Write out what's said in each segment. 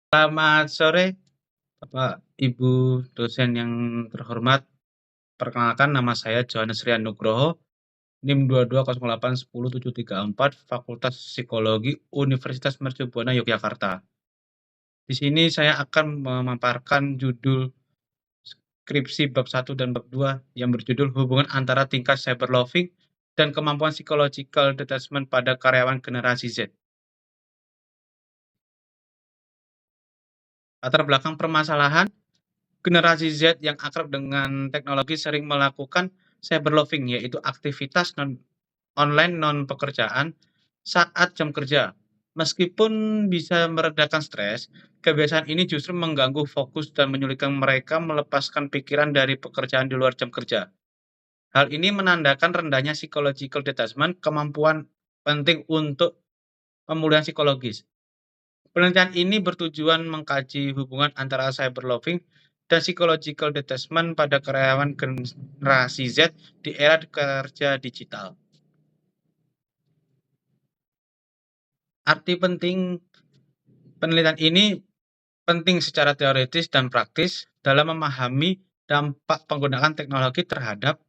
Selamat sore, Bapak, Ibu dosen yang terhormat. Perkenalkan nama saya Johannes Rian Nugroho, NIM 2208107734, Fakultas Psikologi Universitas Mercubuana Yogyakarta. Di sini saya akan memaparkan judul skripsi bab 1 dan bab 2 yang berjudul hubungan antara tingkat cyberloving dan kemampuan psychological detachment pada karyawan generasi Z. Latar belakang permasalahan, generasi Z yang akrab dengan teknologi sering melakukan cyberloving, yaitu aktivitas online non-pekerjaan saat jam kerja. Meskipun bisa meredakan stres, kebiasaan ini justru mengganggu fokus dan menyulitkan mereka melepaskan pikiran dari pekerjaan di luar jam kerja. Hal ini menandakan rendahnya psychological detachment, kemampuan penting untuk pemulihan psikologis. Penelitian ini bertujuan mengkaji hubungan antara cyberloving dan psychological detachment pada karyawan generasi Z di era kerja digital. Arti penting penelitian ini penting secara teoritis dan praktis dalam memahami dampak penggunaan teknologi terhadap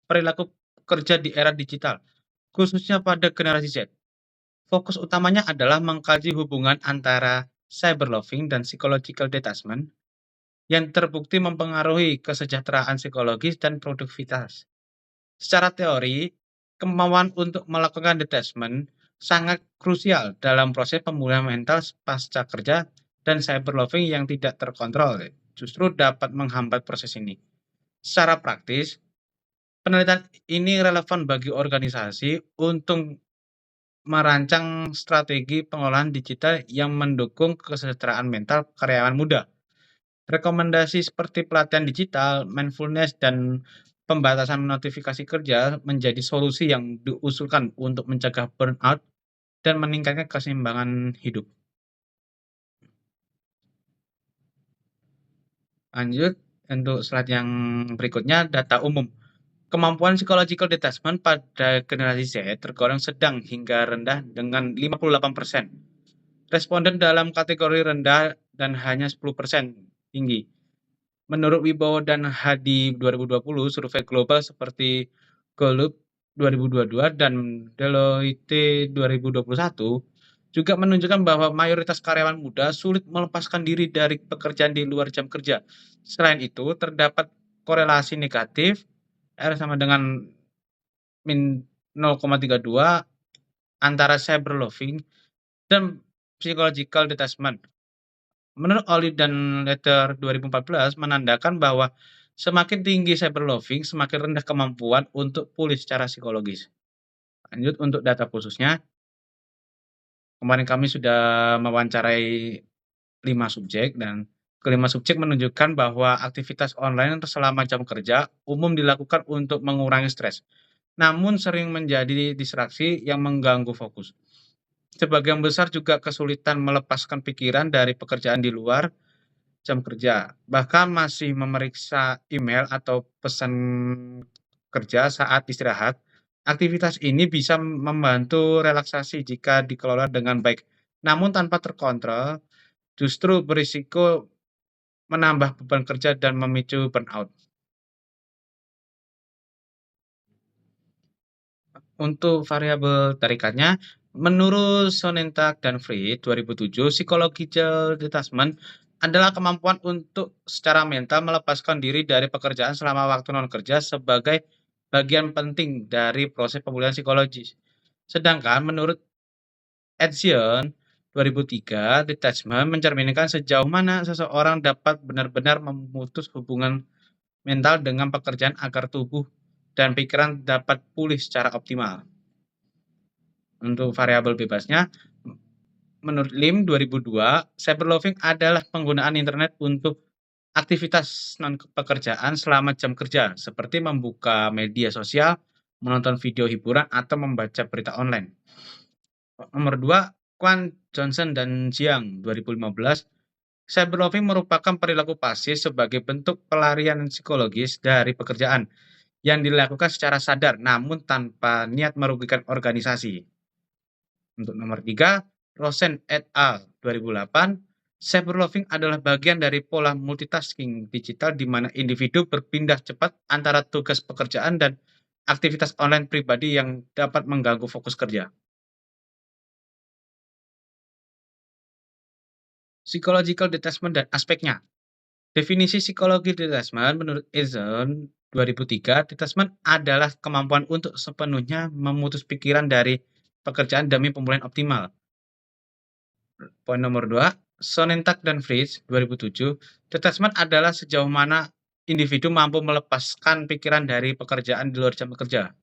perilaku kerja di era digital, khususnya pada generasi Z. Fokus utamanya adalah mengkaji hubungan antara cyberloving dan psychological detachment yang terbukti mempengaruhi kesejahteraan psikologis dan produktivitas. Secara teori, kemauan untuk melakukan detachment sangat krusial dalam proses pemulihan mental pasca kerja, dan cyberloving yang tidak terkontrol justru dapat menghambat proses ini. Secara praktis, penelitian ini relevan bagi organisasi untuk merancang strategi pengolahan digital yang mendukung kesejahteraan mental karyawan muda. Rekomendasi seperti pelatihan digital, mindfulness, dan pembatasan notifikasi kerja menjadi solusi yang diusulkan untuk mencegah burnout dan meningkatkan keseimbangan hidup. Lanjut, untuk slide yang berikutnya, data umum. Kemampuan psychological detachment pada generasi Z tergolong sedang hingga rendah dengan 58%. Responden dalam kategori rendah dan hanya 10% tinggi. Menurut Wibowo dan Hadi 2020, survei global seperti Gallup 2022 dan Deloitte 2021 juga menunjukkan bahwa mayoritas karyawan muda sulit melepaskan diri dari pekerjaan di luar jam kerja. Selain itu, terdapat korelasi negatif R sama dengan min 0,32 antara cyberloving dan psychological detachment. Menurut Oli dan Letter 2014 menandakan bahwa semakin tinggi cyberloving, semakin rendah kemampuan untuk pulih secara psikologis. Lanjut untuk data khususnya, kemarin kami sudah mewawancarai 5 subjek dan kelima subjek menunjukkan bahwa aktivitas online selama jam kerja umum dilakukan untuk mengurangi stres, namun sering menjadi distraksi yang mengganggu fokus. Sebagian besar juga kesulitan melepaskan pikiran dari pekerjaan di luar jam kerja, bahkan masih memeriksa email atau pesan kerja saat istirahat. Aktivitas ini bisa membantu relaksasi jika dikelola dengan baik, namun tanpa terkontrol justru berisiko menambah beban kerja dan memicu burnout. Untuk variabel tarikannya, menurut Sonentag dan Fried 2007, psychological detachment adalah kemampuan untuk secara mental melepaskan diri dari pekerjaan selama waktu non-kerja sebagai bagian penting dari proses pemulihan psikologis. Sedangkan menurut Edson 2003, detachment mencerminkan sejauh mana seseorang dapat benar-benar memutus hubungan mental dengan pekerjaan agar tubuh dan pikiran dapat pulih secara optimal. Untuk variabel bebasnya, menurut Lim 2002, cyberloving adalah penggunaan internet untuk aktivitas non-pekerjaan selama jam kerja, seperti membuka media sosial, menonton video hiburan, atau membaca berita online. Nomor 2, Quan, Johnson, dan Jiang 2015, cyberloving merupakan perilaku pasif sebagai bentuk pelarian psikologis dari pekerjaan yang dilakukan secara sadar namun tanpa niat merugikan organisasi. Untuk nomor 3, Rosen et al. 2008, Cyberloving adalah bagian dari pola multitasking digital di mana individu berpindah cepat antara tugas pekerjaan dan aktivitas online pribadi yang dapat mengganggu fokus kerja. Psychological detachment dan aspeknya. Definisi psikologi detachment menurut Eason 2003, detachment adalah kemampuan untuk sepenuhnya memutus pikiran dari pekerjaan demi pemulihan optimal. Poin nomor 2, Sonnentag dan Fritz 2007, detachment adalah sejauh mana individu mampu melepaskan pikiran dari pekerjaan di luar jam kerja.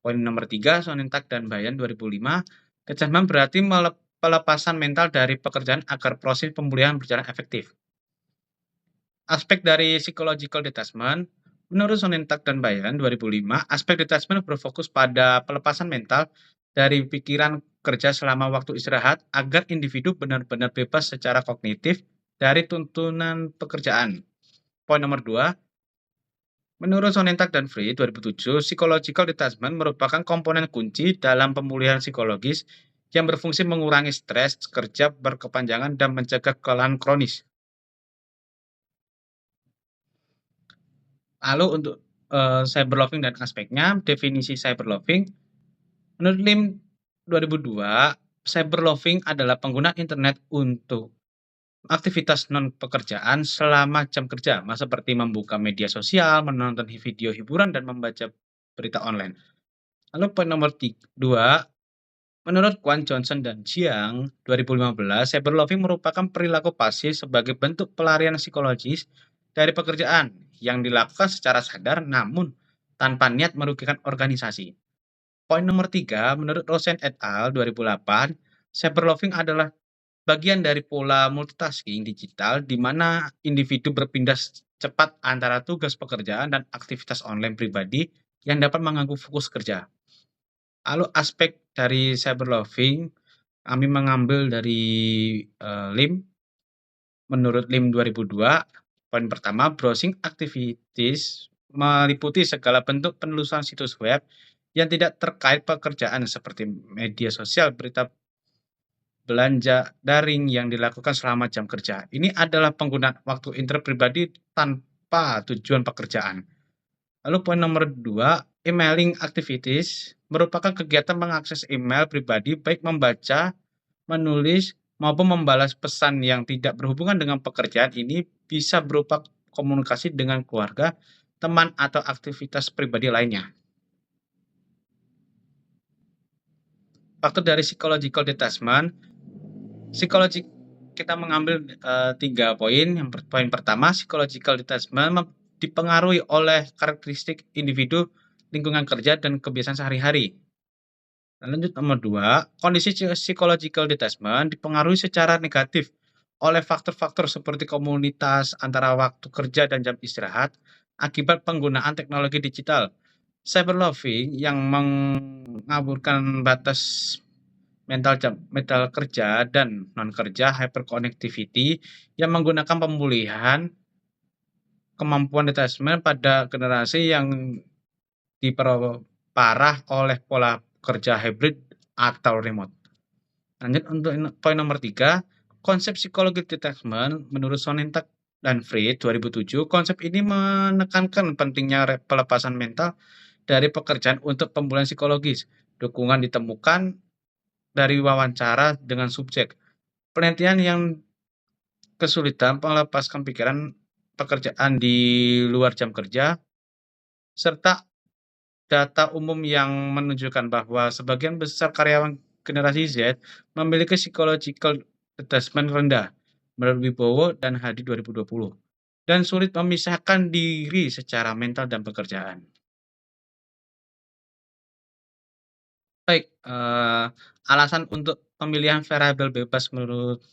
Poin nomor 3, Sonnentag dan Bayan 2005, detachment berarti pelepasan mental dari pekerjaan agar proses pemulihan berjalan efektif. Aspek dari psychological detachment, menurut Sonnentag dan Bayan 2005, aspek detachment berfokus pada pelepasan mental dari pikiran kerja selama waktu istirahat agar individu benar-benar bebas secara kognitif dari tuntunan pekerjaan. Poin nomor 2, menurut Sonnentag dan Free 2007, psychological detachment merupakan komponen kunci dalam pemulihan psikologis yang berfungsi mengurangi stres kerja berkepanjangan dan mencegah kelelahan kronis. Lalu untuk cyberloving dan aspeknya, definisi cyberloving, menurut Lim 2002, cyberloving adalah penggunaan internet untuk aktivitas non pekerjaan selama jam kerja, seperti membuka media sosial, menonton video hiburan, dan membaca berita online. Lalu poin nomor 2, menurut Kwan Johnson dan Jiang 2015, cyberloving merupakan perilaku pasif sebagai bentuk pelarian psikologis dari pekerjaan yang dilakukan secara sadar namun tanpa niat merugikan organisasi. Poin nomor 3, menurut Rosen et al. 2008, cyberloving adalah bagian dari pola multitasking digital di mana individu berpindah cepat antara tugas pekerjaan dan aktivitas online pribadi yang dapat mengganggu fokus kerja. Lalu aspek dari cyberloving, kami mengambil dari Lim. Menurut Lim 2002, poin pertama, browsing activities meliputi segala bentuk penelusuran situs web yang tidak terkait pekerjaan seperti media sosial, berita belanja daring yang dilakukan selama jam kerja. Ini adalah penggunaan waktu internet pribadi tanpa tujuan pekerjaan. Lalu poin nomor 2, emailing activities merupakan kegiatan mengakses email pribadi baik membaca, menulis, maupun membalas pesan yang tidak berhubungan dengan pekerjaan. Ini bisa berupa komunikasi dengan keluarga, teman, atau aktivitas pribadi lainnya. Faktor dari psychological detachment, kita mengambil 3 poin. Poin pertama, psychological detachment dipengaruhi oleh karakteristik individu, lingkungan kerja, dan kebiasaan sehari-hari. Lanjut nomor 2, kondisi psychological detachment dipengaruhi secara negatif oleh faktor-faktor seperti komunitas antara waktu kerja dan jam istirahat akibat penggunaan teknologi digital. Cyberloving yang mengaburkan batas mental kerja dan non kerja, hyperconnectivity yang menggunakan pemulihan kemampuan detachment pada generasi yang diperparah oleh pola kerja hybrid atau remote. Lanjut untuk poin nomor 3, konsep psikologi detachment menurut Sonnentag dan Fried 2007, konsep ini menekankan pentingnya pelepasan mental dari pekerjaan untuk pemulihan psikologis. Dukungan ditemukan dari wawancara dengan subjek. Penelitian yang kesulitan melepaskan pikiran pekerjaan di luar jam kerja, serta data umum yang menunjukkan bahwa sebagian besar karyawan generasi Z memiliki psychological attachment rendah, menurut Wibowo dan Hadi 2020, dan sulit memisahkan diri secara mental dan pekerjaan. Baik, alasan untuk pemilihan variabel bebas menurut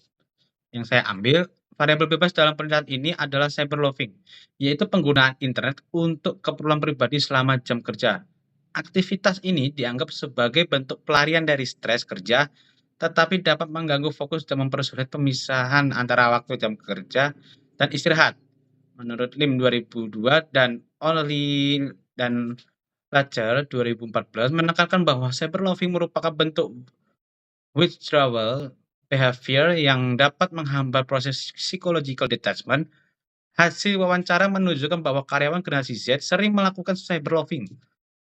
yang saya ambil, variabel bebas dalam penelitian ini adalah cyberloving, yaitu penggunaan internet untuk keperluan pribadi selama jam kerja. Aktivitas ini dianggap sebagai bentuk pelarian dari stres kerja, tetapi dapat mengganggu fokus dan mempersulit pemisahan antara waktu jam kerja dan istirahat. Menurut Lim 2002 dan Only dan Lajar 2014 menekankan bahwa cyberloving merupakan bentuk withdrawal behavior yang dapat menghambat proses psychological detachment. Hasil wawancara menunjukkan bahwa karyawan generasi Z sering melakukan cyberloving,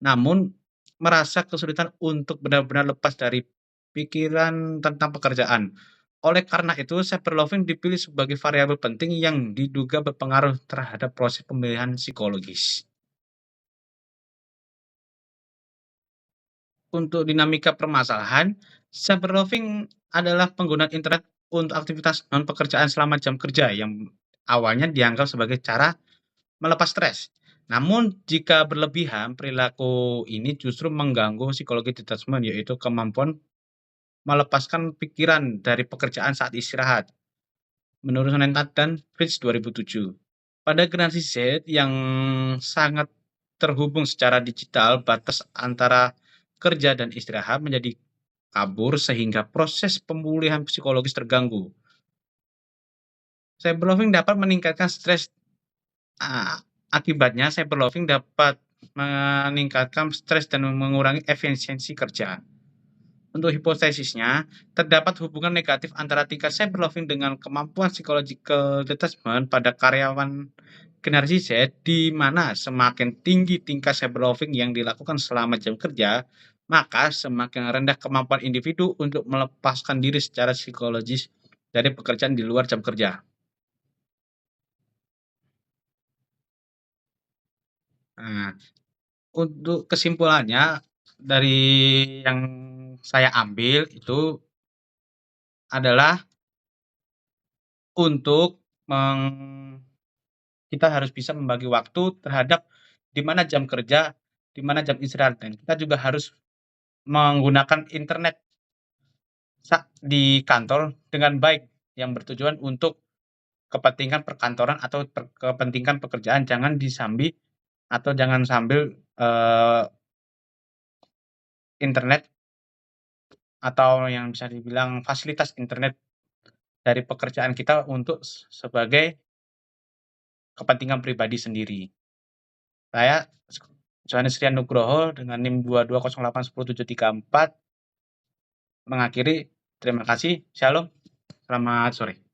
namun merasa kesulitan untuk benar-benar lepas dari pikiran tentang pekerjaan. Oleh karena itu, cyberloving dipilih sebagai variabel penting yang diduga berpengaruh terhadap proses pemilihan psikologis. Untuk dinamika permasalahan, cyberloving adalah penggunaan internet untuk aktivitas non-pekerjaan selama jam kerja yang awalnya dianggap sebagai cara melepas stres. Namun, jika berlebihan, perilaku ini justru mengganggu psikologi detachment, yaitu kemampuan melepaskan pikiran dari pekerjaan saat istirahat. Menurut Honentat dan Fritz 2007. Pada generasi Z yang sangat terhubung secara digital, batas antara kerja dan istirahat menjadi kabur sehingga proses pemulihan psikologis terganggu. Cyberloving dapat meningkatkan stres. Akibatnya, cyberloving dapat meningkatkan stres dan mengurangi efisiensi kerja. Untuk hipotesisnya, terdapat hubungan negatif antara tingkat cyberloving dengan kemampuan psychological detachment pada karyawan generasi Z, di mana semakin tinggi tingkat cyberloving yang dilakukan selama jam kerja, maka semakin rendah kemampuan individu untuk melepaskan diri secara psikologis dari pekerjaan di luar jam kerja. Nah, untuk kesimpulannya dari yang saya ambil itu adalah untuk kita harus bisa membagi waktu terhadap di mana jam kerja, di mana jam istirahat, dan kita juga harus menggunakan internet di kantor dengan baik yang bertujuan untuk kepentingan perkantoran atau kepentingan pekerjaan. Jangan disambi atau jangan sambil internet atau yang bisa dibilang fasilitas internet dari pekerjaan kita untuk sebagai kepentingan pribadi sendiri. Saya Johannes Rian Nugroho dengan NIM 220810734 mengakhiri. Terima kasih. Shalom. Selamat sore.